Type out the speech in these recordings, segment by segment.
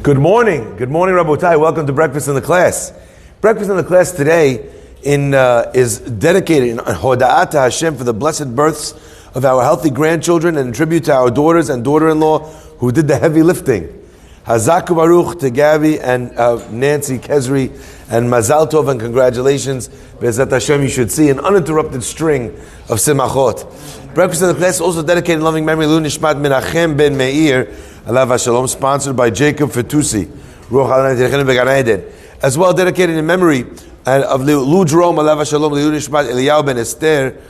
Good morning, Rabotai. Welcome to Breakfast in the Class. Breakfast in the Class today is dedicated in Hoda'at to Hashem for the blessed births of our healthy grandchildren and in tribute to our daughters and daughter-in-law who did the heavy lifting. Hazaku Baruch to Gabby and Nancy Kezri, and Mazal Tov and congratulations. Be'ezat Hashem, you should see an uninterrupted string of simachot. Breakfast in the Class also dedicated in loving memory Lu Nishmat Menachem Ben Meir Alav HaShalom, sponsored by Jacob Fitusi, as well dedicated in memory of Lu Jerome Alav HaShalom, Lu Nishmat Eliyahu Ben Esther,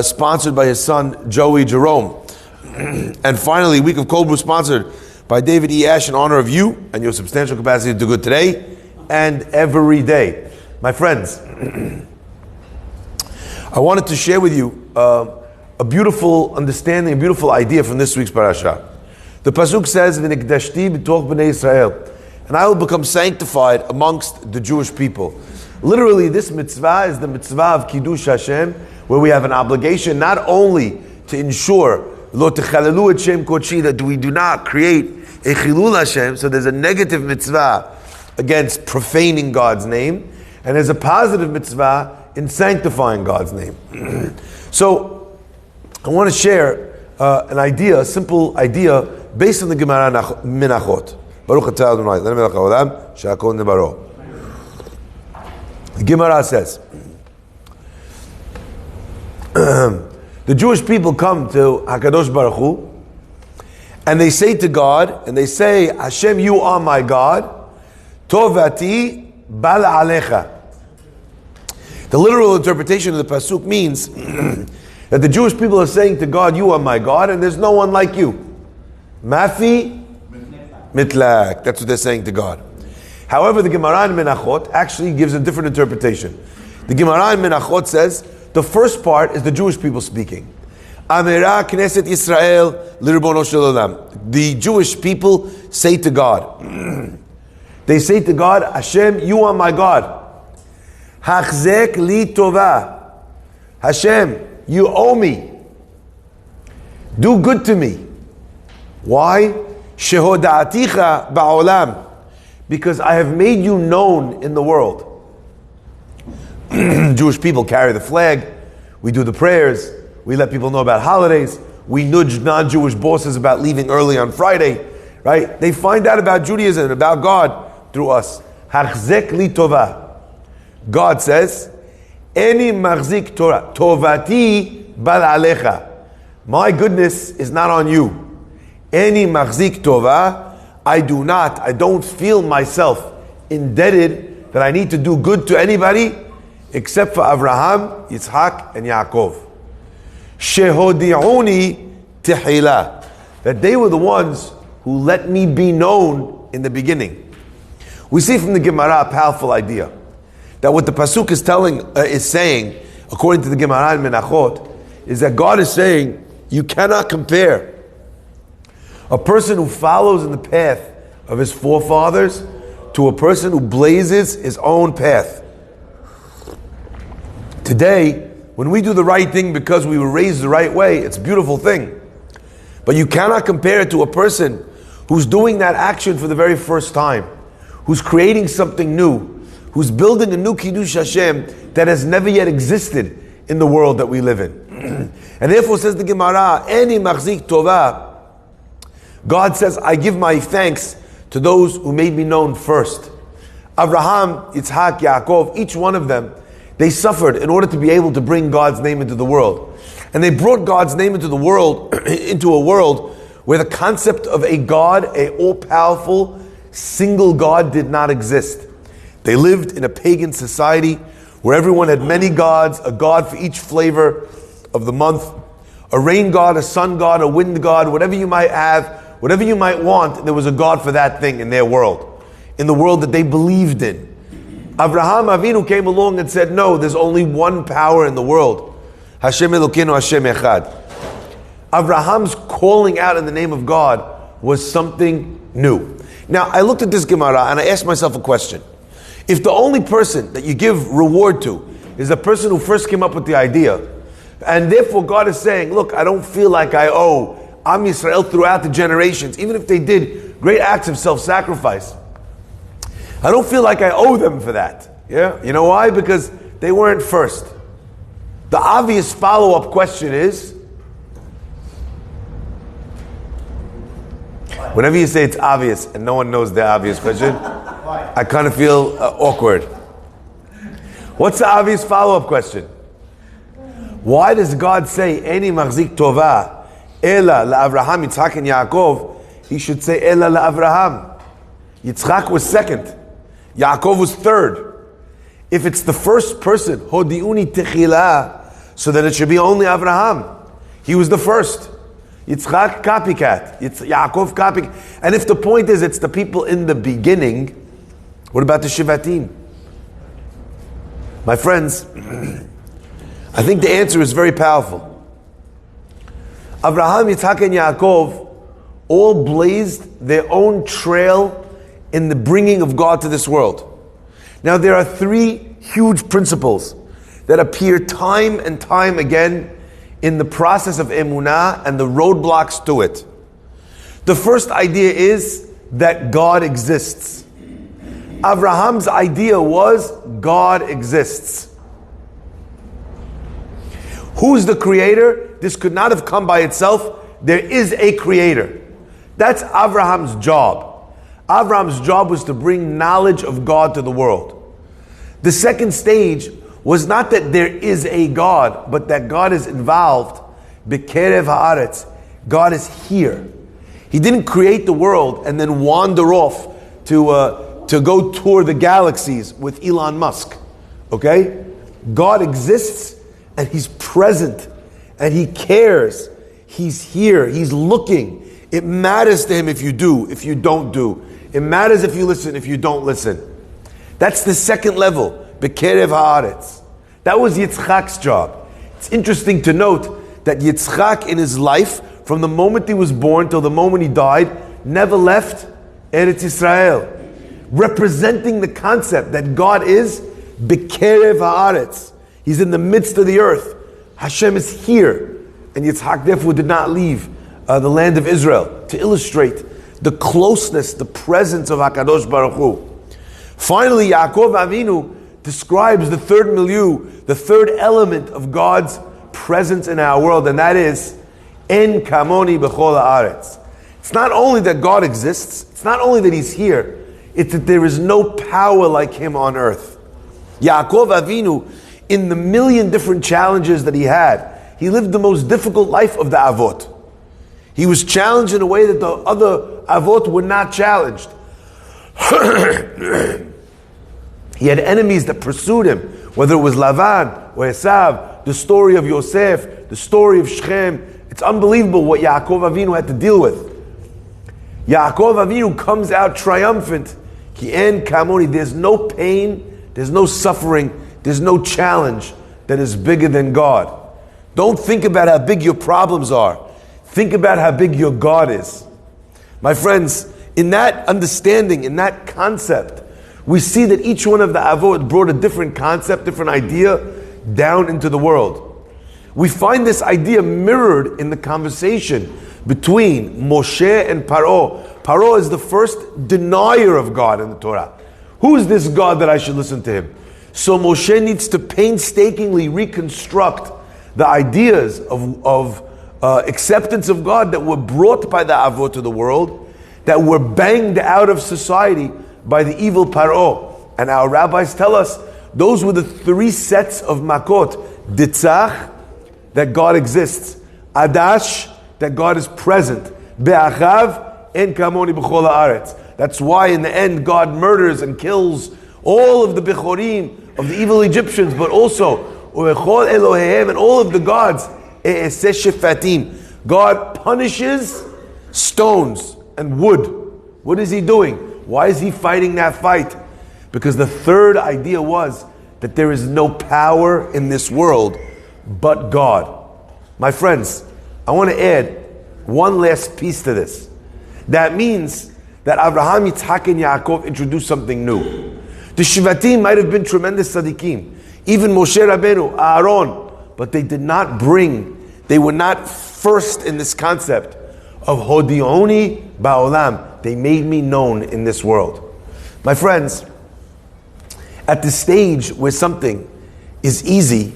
sponsored by his son Joey Jerome. And finally, Week of Kol Bru, sponsored by David E. Ash in honor of you and your substantial capacity to do good today and every day. My friends, I wanted to share with you a beautiful understanding, a beautiful idea from this week's parasha. The pasuk says, "V'nikdashti b'toch b'nei Israel," and I will become sanctified amongst the Jewish people. Literally, this mitzvah is the mitzvah of Kiddush Hashem, where we have an obligation not only to ensure lo techalelu et shem kodshi, that we do not create a chilul Hashem. So there's a negative mitzvah against profaning God's name, and there's a positive mitzvah in sanctifying God's name. So I want to share an idea, a simple idea, based on the Gemara Menachot. Baruch atah Adonai, l'nei melech haolam, she'hakol nebaro. The Gemara says, the Jewish people come to HaKadosh Baruch Hu, and they say to God, and they say, Hashem, you are my God, tovati bal alecha. The literal interpretation of the pasuk means that the Jewish people are saying to God, you are my God, and there's no one like you. Mafi mitlak. That's what they're saying to God. However, the Gemara in Menachot actually gives a different interpretation. The Gemara in Menachot says the first part is the Jewish people speaking. Amira Knesset Yisrael l'Ribono shel Olam. The Jewish people say to God, they say to God, Hashem, you are my God. Hachzek li tova. Hashem, you owe me. Do good to me. Why? Shehoda'aticha ba'olam. Because I have made you known in the world. Jewish people carry the flag. We do the prayers. We let people know about holidays. We nudge non-Jewish bosses about leaving early on Friday. Right? They find out about Judaism and about God through us. Hachzek li tova. God says, Eni machzik Torah. Tovati bal alecha. My goodness is not on you. Any machzik tova, I don't feel myself indebted that I need to do good to anybody except for Abraham, Yitzhak, and Yaakov. Shehodi'uni tehila, that they were the ones who let me be known in the beginning. We see from the Gemara a powerful idea that what the pasuk is saying, according to the Gemara in Menachot, is that God is saying you cannot compare a person who follows in the path of his forefathers to a person who blazes his own path. Today, when we do the right thing because we were raised the right way, it's a beautiful thing. But you cannot compare it to a person who's doing that action for the very first time, who's creating something new, who's building a new Kiddush Hashem that has never yet existed in the world that we live in. And therefore, says the Gemara, Eni machzik tova. God says, I give my thanks to those who made me known first. Abraham, Yitzhak, Yaakov, each one of them, they suffered in order to be able to bring God's name into the world. And they brought God's name into the world, into a world where the concept of a God, a all-powerful, single God did not exist. They lived in a pagan society where everyone had many gods, a God for each flavor of the month, a rain god, a sun god, a wind god, whatever you might have, whatever you might want, there was a God for that thing in their world, in the world that they believed in. Avraham Avinu came along and said, no, there's only one power in the world. Hashem Elokeinu Hashem Echad. Avraham's calling out in the name of God was something new. Now, I looked at this Gemara and I asked myself a question. If the only person that you give reward to is the person who first came up with the idea, and therefore God is saying, look, I don't feel like I owe Am Yisrael throughout the generations, even if they did great acts of self-sacrifice. I don't feel like I owe them for that. Yeah? You know why? Because they weren't first. The obvious follow-up question is, whenever you say it's obvious and no one knows the obvious question, I kind of feel awkward. What's the obvious follow-up question? Why does God say, Eni machzik tova, ela la'Avraham, Yitzchak, and Yaakov? He should say, ela la'Avraham. Yitzchak was second. Yaakov was third. If it's the first person, hodiuni techila, so that it should be only Avraham. He was the first. Yitzchak copycat. Yaakov copycat. And if the point is it's the people in the beginning, what about the Shivatim? My friends, I think the answer is very powerful. Avraham, Yitzchak, and Yaakov all blazed their own trail in the bringing of God to this world. Now there are three huge principles that appear time and time again in the process of emunah and the roadblocks to it. The first idea is that God exists. Abraham's idea was God exists. Who's the creator? This could not have come by itself. There is a creator. That's Abraham's job. Abraham's job was to bring knowledge of God to the world. The second stage was not that there is a God, but that God is involved. Bekerev haaretz. God is here. He didn't create the world and then wander off to go tour the galaxies with Elon Musk. Okay? God exists and He's present and He cares. He's here. He's looking. It matters to Him if you do, if you don't do. It matters if you listen, if you don't listen. That's the second level. Bekerev haaretz. That was Yitzchak's job. It's interesting to note that Yitzchak in his life, from the moment he was born till the moment he died, never left Eretz Yisrael. Representing the concept that God is Bekerev haaretz. He's in the midst of the earth. Hashem is here. And Yitzchak therefore did not leave the land of Israel, to illustrate the closeness, the presence of HaKadosh Baruch Hu. Finally, Yaakov Avinu describes the third milieu, the third element of God's presence in our world, and that is En kamoni b'chol haaretz. It's not only that God exists, it's not only that He's here, it's that there is no power like Him on earth. Yaakov Avinu, in the million different challenges that he had, he lived the most difficult life of the Avot. He was challenged in a way that the other Avot were not challenged. He had enemies that pursued him, whether it was Lavan or Esav, the story of Yosef, the story of Shechem. It's unbelievable what Yaakov Avinu had to deal with. Yaakov Avinu comes out triumphant. Ki en kamoni. There's no pain, there's no suffering, there's no challenge that is bigger than God. Don't think about how big your problems are. Think about how big your God is. My friends, in that understanding, in that concept, we see that each one of the Avot brought a different concept, different idea down into the world. We find this idea mirrored in the conversation between Moshe and Paro. Paro is the first denier of God in the Torah. Who is this God that I should listen to him? So Moshe needs to painstakingly reconstruct the ideas of acceptance of God that were brought by the Avot to the world, that were banged out of society by the evil Paro. And our rabbis tell us those were the three sets of makot. Ditzach, that God exists. Adash, that God is present. Be'achav, en kamoni b'chol haaretz. That's why in the end God murders and kills all of the Bechorim of the evil Egyptians, but also U'echol Eloheim and all of the gods. E'eseh shefatim. God punishes stones and wood. What is He doing? Why is He fighting that fight? Because the third idea was that there is no power in this world but God. My friends, I want to add one last piece to this. That means that Abraham, Yitzchak, and Yaakov introduced something new. The Shivatim might have been tremendous tzaddikim, even Moshe Rabbeinu, Aaron, but they did not they were not first in this concept of Hodioni Ba'olam. They made me known in this world. My friends, at the stage where something is easy,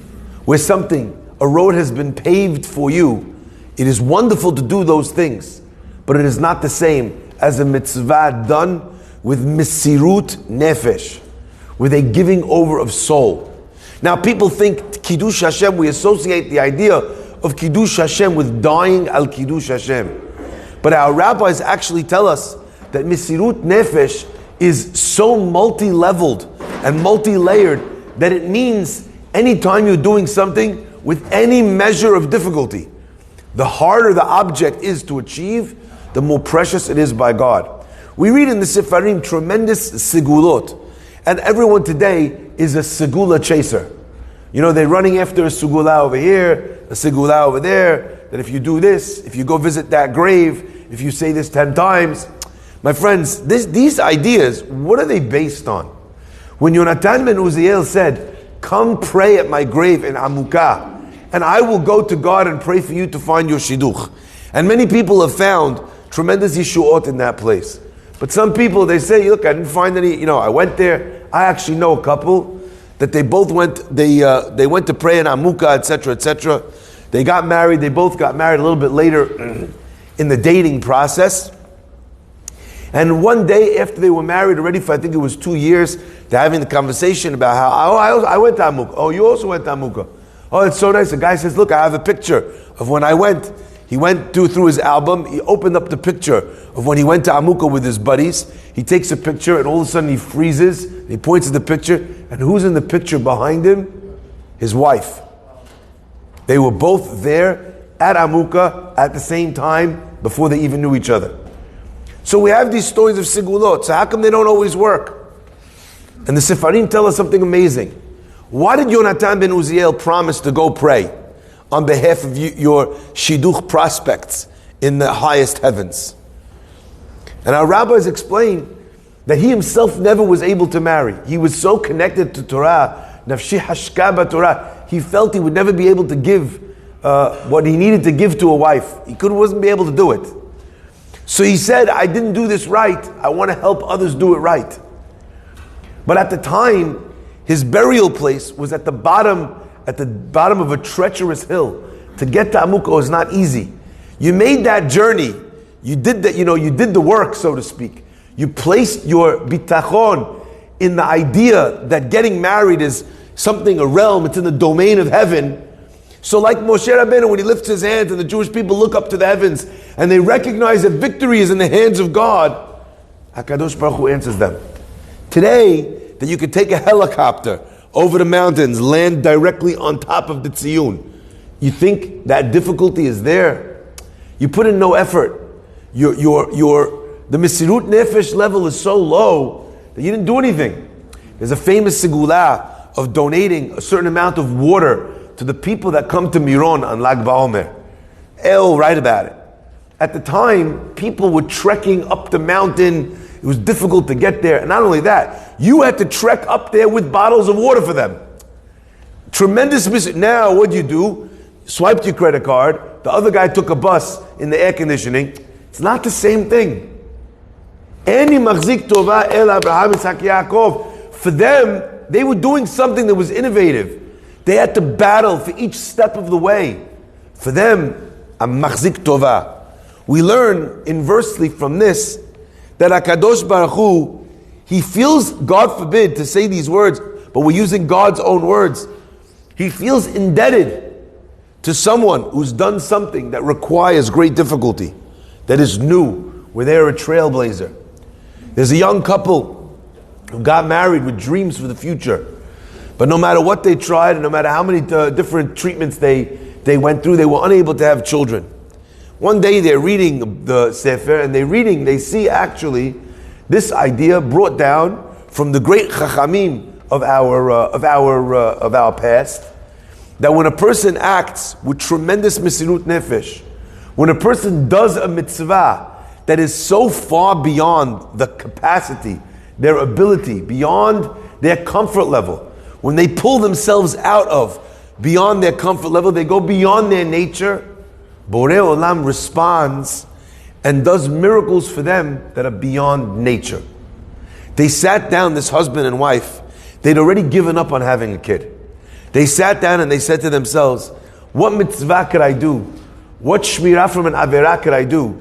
where a road has been paved for you, it is wonderful to do those things, but it is not the same as a mitzvah done with misirut nefesh, with a giving over of soul. Now people think Kiddush Hashem, we associate the idea of Kiddush Hashem with dying al Kiddush Hashem. But our rabbis actually tell us that misirut nefesh is so multi-leveled and multi-layered that it means anytime you're doing something with any measure of difficulty, the harder the object is to achieve, the more precious it is by God. We read in the Sefarim tremendous segulot, and everyone today is a segula chaser. You know, they're running after a segula over here, a segula over there, that if you do this, if you go visit that grave, if you say this 10 times. My friends, these ideas, what are they based on? When Yonatan ben Uziel said, come pray at my grave in Amukah, and I will go to God and pray for you to find your shidduch. And many people have found tremendous yeshuot in that place. But some people, they say, look, I didn't find any, I went there. I actually know a couple that they both went, they went to pray in Amukah, etc., etc. They got married, they both got married a little bit later in the dating process. And one day after they were married already for, I think it was 2 years, they're having the conversation about how, I went to Amukah. Oh, you also went to Amukah. Oh, it's so nice. The guy says, look, I have a picture of when I went. He went through his album, he opened up the picture of when he went to Amukah with his buddies. He takes a picture and all of a sudden he freezes, he points at the picture, and who's in the picture behind him? His wife. They were both there at Amukah at the same time before they even knew each other. So we have these stories of sigulot. So how come they don't always work? And the Sefarim tell us something amazing. Why did Yonatan ben Uziel promise to go pray on behalf of your shidduch prospects in the highest heavens? And our rabbis explain that he himself never was able to marry. He was so connected to Torah, nafshi hashka b'Torah, he felt he would never be able to give what he needed to give to a wife. He wasn't be able to do it. So he said, I didn't do this right. I want to help others do it right. But at the time, his burial place was at the bottom of a treacherous hill. To get to Amukah was not easy. You made that journey. You did that, you did the work, so to speak. You placed your bitachon in the idea that getting married is something, a realm, it's in the domain of heaven. So like Moshe Rabbeinu, when he lifts his hands and the Jewish people look up to the heavens and they recognize that victory is in the hands of God, HaKadosh Baruch Hu answers them. Today, that you could take a helicopter over the mountains, land directly on top of the Tziyun. You think that difficulty is there? You put in no effort. The Mesirut Nefesh level is so low that you didn't do anything. There's a famous segula of donating a certain amount of water to the people that come to Miron on Lag BaOmer. El write about it. At the time, people were trekking up the mountain. It was difficult to get there. And not only that, you had to trek up there with bottles of water for them. Tremendous miss. Now, what do? Swiped your credit card. The other guy took a bus in the air conditioning. It's not the same thing. Any machzik tova el Abraham Yitzhak Yaakov. For them, they were doing something that was innovative. They had to battle for each step of the way. For them, a machzik tova. We learn inversely from this that HaKadosh Baruch Hu, he feels, God forbid to say these words, but we're using God's own words. He feels indebted to someone who's done something that requires great difficulty, that is new, where they're a trailblazer. There's a young couple who got married with dreams for the future. But no matter what they tried, and no matter how many different treatments they went through, they were unable to have children. One day they're reading the Sefer, and they see actually this idea brought down from the great Chachamim of our past, that when a person acts with tremendous Mesirut Nefesh, when a person does a mitzvah that is so far beyond the capacity, their ability, beyond their comfort level, when they pull themselves out of beyond their comfort level, they go beyond their nature, Borei Olam responds and does miracles for them that are beyond nature. They sat down, this husband and wife, they'd already given up on having a kid. They sat down and they said to themselves, what mitzvah could I do? What shmirah from an averah could I do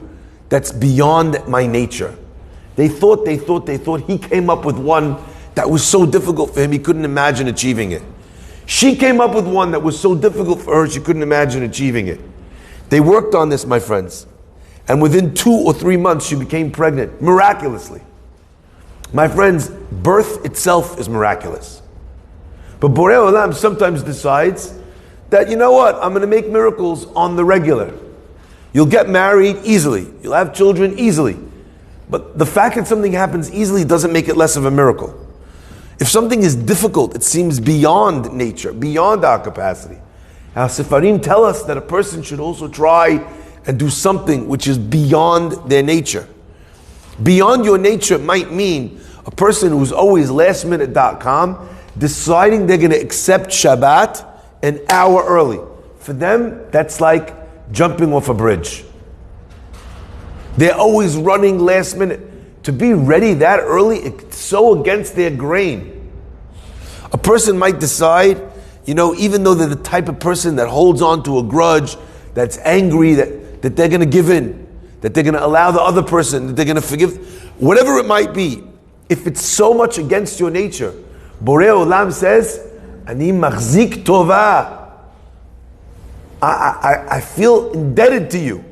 that's beyond my nature? They thought. He came up with one that was so difficult for him, he couldn't imagine achieving it. She came up with one that was so difficult for her, she couldn't imagine achieving it. They worked on this, my friends. And within 2 or 3 months, she became pregnant, miraculously. My friends, birth itself is miraculous. But Borei Olam sometimes decides that, you know what, I'm going to make miracles on the regular. You'll get married easily. You'll have children easily. But the fact that something happens easily doesn't make it less of a miracle. If something is difficult, it seems beyond nature, beyond our capacity. Our Sefarim tell us that a person should also try and do something which is beyond their nature. Beyond your nature might mean a person who's always lastminute.com deciding they're going to accept Shabbat an hour early. For them, that's like jumping off a bridge. They're always running last minute. To be ready that early, it's so against their grain. A person might decide, even though they're the type of person that holds on to a grudge, that's angry, that they're going to give in, that they're going to allow the other person, that they're going to forgive, whatever it might be. If it's so much against your nature, Borei Olam says, Ani machzik tova. I feel indebted to you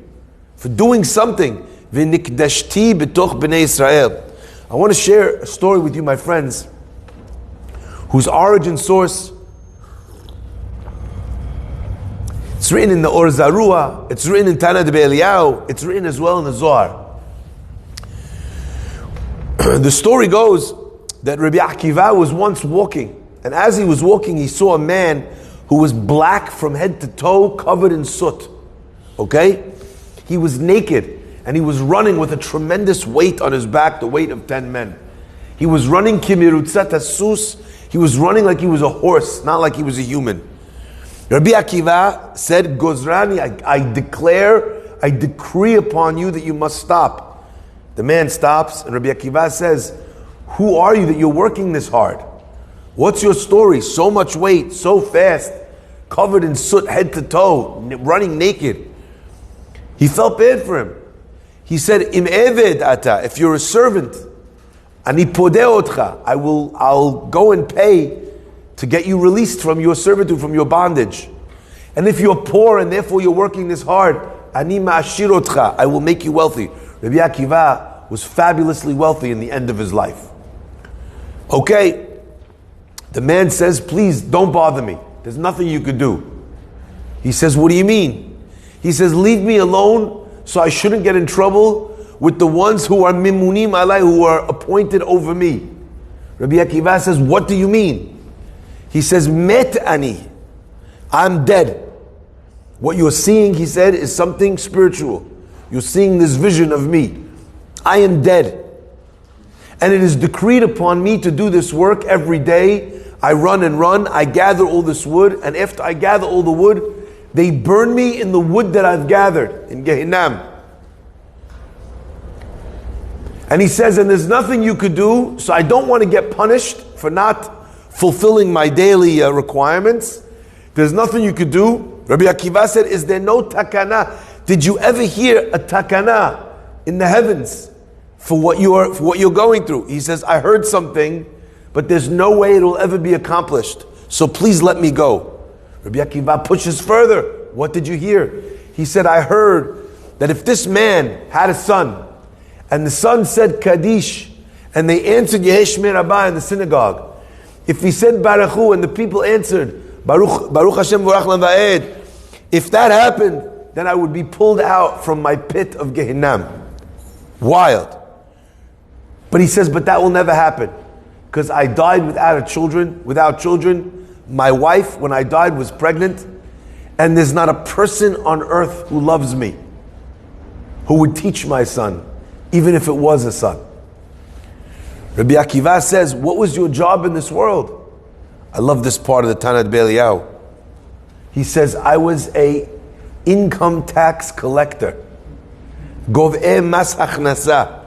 for doing something. V'nikdashti b'toch b'nei Israel. I want to share a story with you, my friends, whose origin source, it's written in the Or Zarua, it's written in Tana de Be'eliyahu, it's written as well in the Zohar. The story goes that Rabbi Akiva was once walking, and as he was walking, he saw a man who was black from head to toe, covered in soot. Okay? He was naked, and he was running with a tremendous weight on his back, the weight of 10 men. He was running kimirutzat asus. He was running like he was a horse, not like he was a human. Rabbi Akiva said, Gozrani, I decree upon you that you must stop. The man stops, and Rabbi Akiva says, who are you that you're working this hard? What's your story? So much weight, so fast, covered in soot, head to toe, running naked. He felt bad for him. He said, Im eved ata, if you're a servant, ani podeh otcha, I'll go and pay to get you released from your servitude, from your bondage. And if you're poor and therefore you're working this hard, ani ma'ashir otcha, I will make you wealthy. Rabbi Akiva was fabulously wealthy in the end of his life. Okay, the man says, please don't bother me. There's nothing you could do. He says, what do you mean? He says, leave me alone so I shouldn't get in trouble with the ones who are mimunim alai, who are appointed over me. Rabbi Akiva says, what do you mean? He says, met ani, I'm dead. What you're seeing, he said, is something spiritual. You're seeing this vision of me. I am dead. And it is decreed upon me to do this work every day. I run and run, I gather all this wood, and after I gather all the wood, they burn me in the wood that I've gathered in Gehinnom. And he says, and there's nothing you could do, so I don't want to get punished for not fulfilling my daily requirements. There's nothing you could do. Rabbi Akiva said, is there no takana? Did you ever hear a takana in the heavens for what you're going through? He says, I heard something, but there's no way it will ever be accomplished. So please let me go. Rabbi Akiva pushes further. What did you hear? He said, I heard that if this man had a son, and the son said Kaddish, and they answered Yeheshme Rabbah in the synagogue, if he said Baruch Hu, and the people answered Baruch Hashem V'rach Va'ed, if that happened, then I would be pulled out from my pit of Gehinnom. Wild. But he says, but that will never happen, because I died without children. My wife, when I died, was pregnant, and there's not a person on earth who loves me, who would teach my son, even if it was a son. Rabbi Akiva says, what was your job in this world? I love this part of the Tana Be'eliyahu. He says, I was a income tax collector. Gov'eh mas achnasa.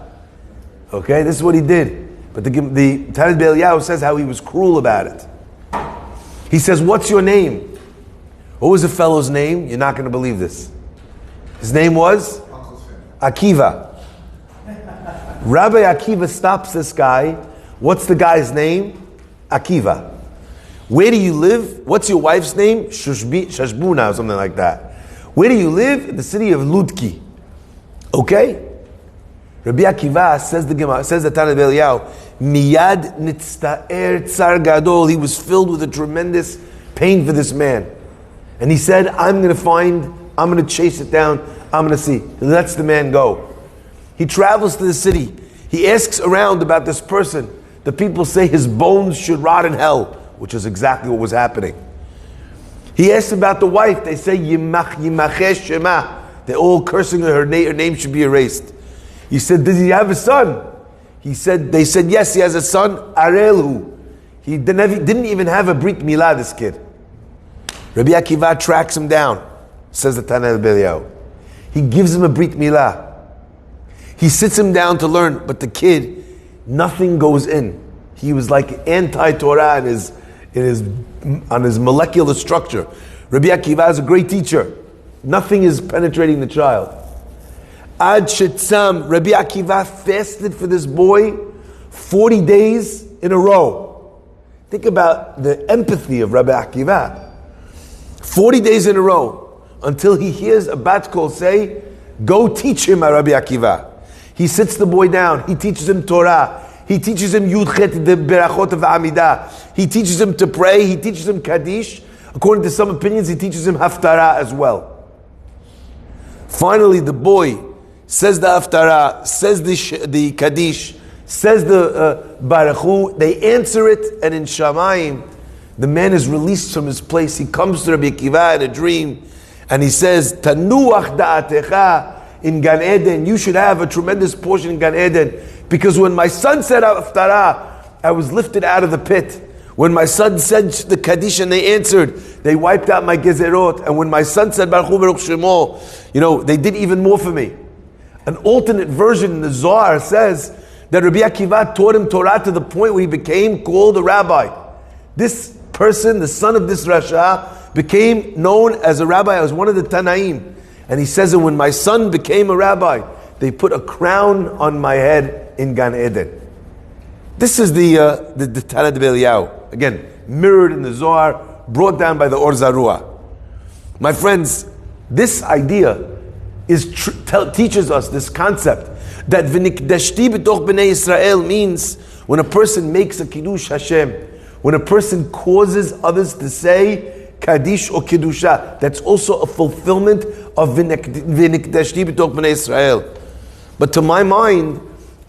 Okay, this is what he did. But the Tanit B'Eliyahu says how he was cruel about it. He says, what's your name? What was the fellow's name? You're not going to believe this. His name was Akiva. Rabbi Akiva stops this guy. What's the guy's name? Akiva. Where do you live? What's your wife's name? Shashbuna or something like that. Where do you live? In the city of Ludki. Okay? Rabbi Akiva says the Tanit B'Eliyahu, Miyad nitzta'er tsar gadol. He was filled with a tremendous pain for this man. And he said, I'm going to chase it down, I'm going to see. He lets the man go. He travels to the city. He asks around about this person. The people say his bones should rot in hell, which is exactly what was happening. He asks about the wife. They say, Yimachesh Shema. They're all cursing her. Her name should be erased. He said, does he have a son? They said, yes, he has a son, Arelu. He didn't even have a Brit Milah, this kid. Rabbi Akiva tracks him down, says the Tanit B'Eliyahu. He gives him a Brit Milah. He sits him down to learn, but the kid, nothing goes in. He was like anti-Torah on his molecular structure. Rabbi Akiva is a great teacher. Nothing is penetrating the child. Ad Shetzam, Rabbi Akiva fasted for this boy 40 days in a row. Think about the empathy of Rabbi Akiva. 40 days in a row, until he hears a bat kol say, go teach him, Rabbi Akiva. He sits the boy down, he teaches him Torah, he teaches him Yudchet, the Berachot of Amidah, he teaches him to pray, he teaches him Kaddish. According to some opinions, he teaches him Haftarah as well. Finally, the boy says the Haftarah, says the Kaddish, says the Baruch Hu, they answer it, and in Shamayim, the man is released from his place. He comes to Rabbi Akiva in a dream, and he says, Tanuach da'atecha in Gan Eden. You should have a tremendous portion in Gan Eden, because when my son said Haftarah, I was lifted out of the pit. When my son said the Kaddish and they answered, they wiped out my gezerot. And when my son said Baruch Hu Baruch Shemo, they did even more for me. An alternate version in the Zohar says that Rabbi Akiva taught him Torah to the point where he became called a rabbi. This person, the son of this Rasha, became known as a rabbi, as one of the Tanaim. And he says that when my son became a rabbi, they put a crown on my head in Gan Eden. This is the Tanit B'Eliyahu. Again, mirrored in the Zohar, brought down by the Or Zarua. My friends, this idea teaches us this concept that V'nikdashti b'toch b'nei Yisrael means when a person makes a Kiddush Hashem, when a person causes others to say Kaddish or Kiddusha, that's also a fulfillment of V'nikdashti b'toch b'nei Yisrael. But to my mind,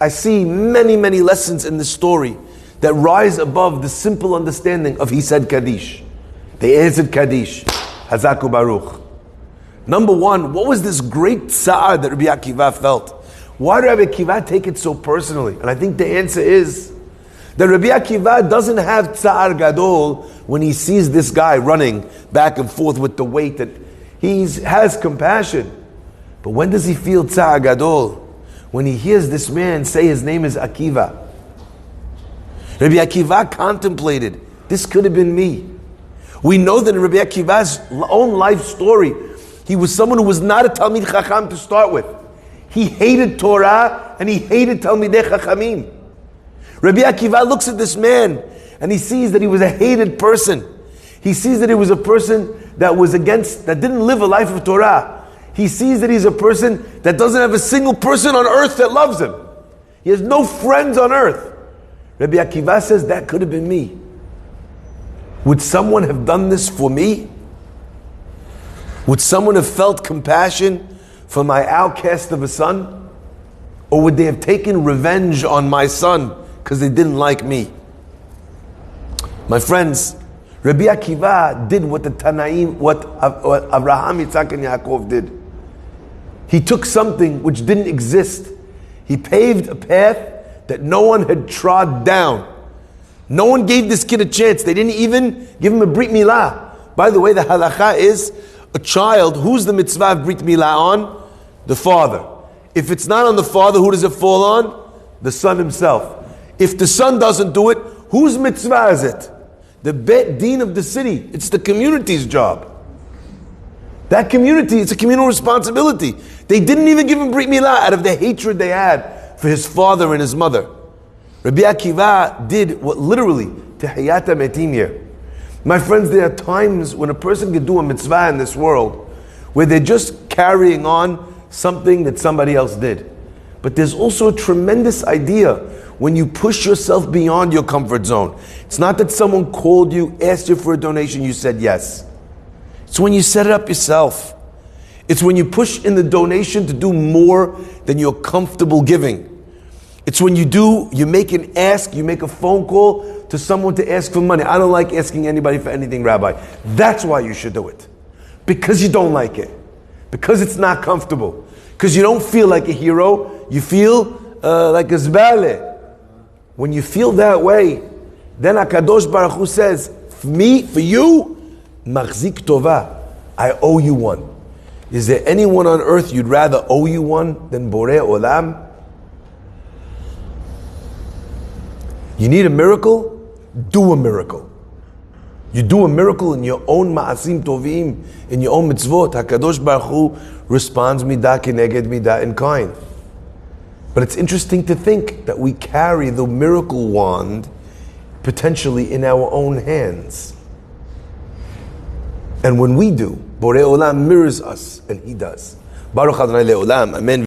I see many, many lessons in this story that rise above the simple understanding of he said Kaddish. They answered Kaddish. Hazaku Baruch. Number one, what was this great tsa'ar that Rabbi Akiva felt? Why did Rabbi Akiva take it so personally? And I think the answer is that Rabbi Akiva doesn't have tsa'ar gadol when he sees this guy running back and forth with the weight. That he has compassion. But when does he feel tsa'ar gadol? When he hears this man say his name is Akiva. Rabbi Akiva contemplated, this could have been me. We know that in Rabbi Akiva's own life story, he was someone who was not a Talmid Chacham to start with. He hated Torah and he hated Talmidei Chachamim. Rabbi Akiva looks at this man and he sees that he was a hated person. He sees that he was a person that didn't live a life of Torah. He sees that he's a person that doesn't have a single person on earth that loves him. He has no friends on earth. Rabbi Akiva says, that could have been me. Would someone have done this for me? Would someone have felt compassion for my outcast of a son? Or would they have taken revenge on my son because they didn't like me? My friends, Rabbi Akiva did what the Tanaim, what Abraham, Yitzhak, and Yaakov did. He took something which didn't exist. He paved a path that no one had trod down. No one gave this kid a chance. They didn't even give him a Brit Milah. By the way, the halacha is a child, who's the mitzvah of Brit Milah on? The father. If it's not on the father, who does it fall on? The son himself. If the son doesn't do it, whose mitzvah is it? The Bet Din of the city. It's the community's job. That community, it's a communal responsibility. They didn't even give him Brit Milah out of the hatred they had for his father and his mother. Rabbi Akiva did what literally, Tehiyata Metim here. My friends, there are times when a person can do a mitzvah in this world where they're just carrying on something that somebody else did. But there's also a tremendous idea when you push yourself beyond your comfort zone. It's not that someone called you, asked you for a donation, you said yes. It's when you set it up yourself. It's when you push in the donation to do more than you're comfortable giving. It's when you make an ask, you make a phone call to someone to ask for money. I don't like asking anybody for anything, Rabbi. That's why you should do it. Because you don't like it. Because it's not comfortable. Because you don't feel like a hero. You feel like a zbale. When you feel that way, then HaKadosh Baruch Hu says, for you, machzik tova, I owe you one. Is there anyone on earth you'd rather owe you one than Borei Olam? You need a miracle? Do a miracle. You do a miracle in your own ma'asim tovim, in your own mitzvot. HaKadosh Baruch Hu responds midah keneged midah in kind. But it's interesting to think that we carry the miracle wand potentially in our own hands. And when we do, Borei Olam mirrors us, and He does. Baruch Adonai Le'olam. Amen.